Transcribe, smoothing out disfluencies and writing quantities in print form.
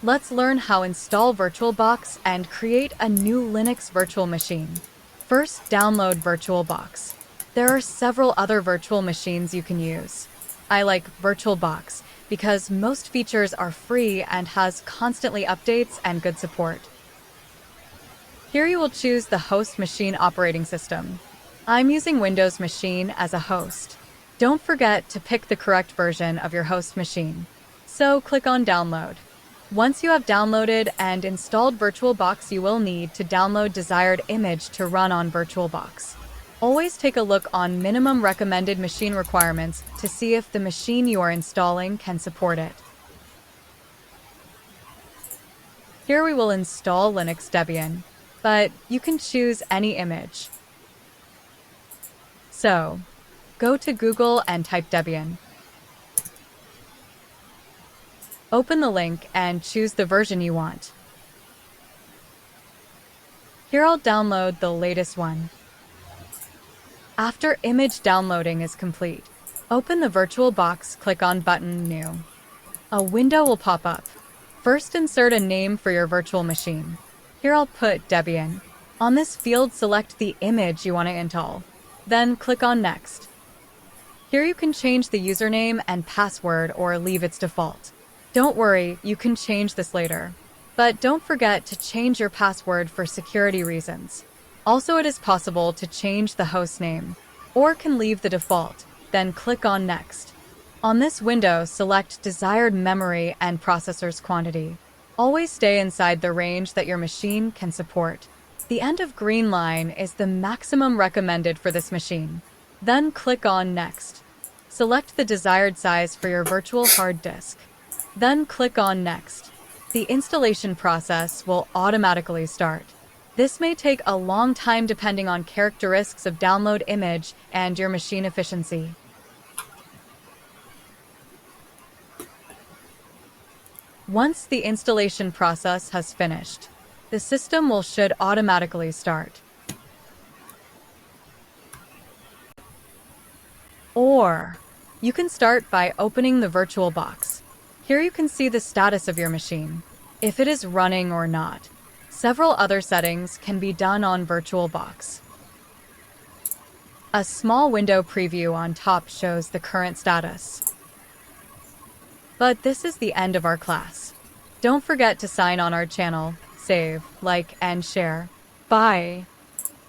Let's learn how install VirtualBox and create a new Linux virtual machine. First, download VirtualBox. There are several other virtual machines you can use. I like VirtualBox because most features are free and has constantly updates and good support. Here you will choose the host machine operating system. I'm using Windows Machine as a host. Don't forget to pick the correct version of your host machine. So click on Download. Once you have downloaded and installed VirtualBox, you will need to download desired image to run on VirtualBox. Always take a look on minimum recommended machine requirements to see if the machine you are installing can support it. Here we will install Linux Debian, but you can choose any image. So, go to Google and type Debian. Open the link and choose the version you want. Here I'll download the latest one. After image downloading is complete, open the VirtualBox, click on button New. A window will pop up. First, insert a name for your virtual machine. Here I'll put Debian. On this field, select the image you want to install. Then click on Next. Here you can change the username and password or leave its default. Don't worry, you can change this later. But don't forget to change your password for security reasons. Also, it is possible to change the host name, or can leave the default, then click on Next. On this window, select desired memory and processor's quantity. Always stay inside the range that your machine can support. The end of green line is the maximum recommended for this machine. Then click on Next. Select the desired size for your virtual hard disk. Then click on Next. The installation process will automatically start. This may take a long time depending on characteristics of download image and your machine efficiency. Once the installation process has finished, the system should automatically start. Or you can start by opening the VirtualBox. Here you can see the status of your machine, if it is running or not. Several other settings can be done on VirtualBox. A small window preview on top shows the current status. But this is the end of our class. Don't forget to sign on our channel, save, like, and share. Bye!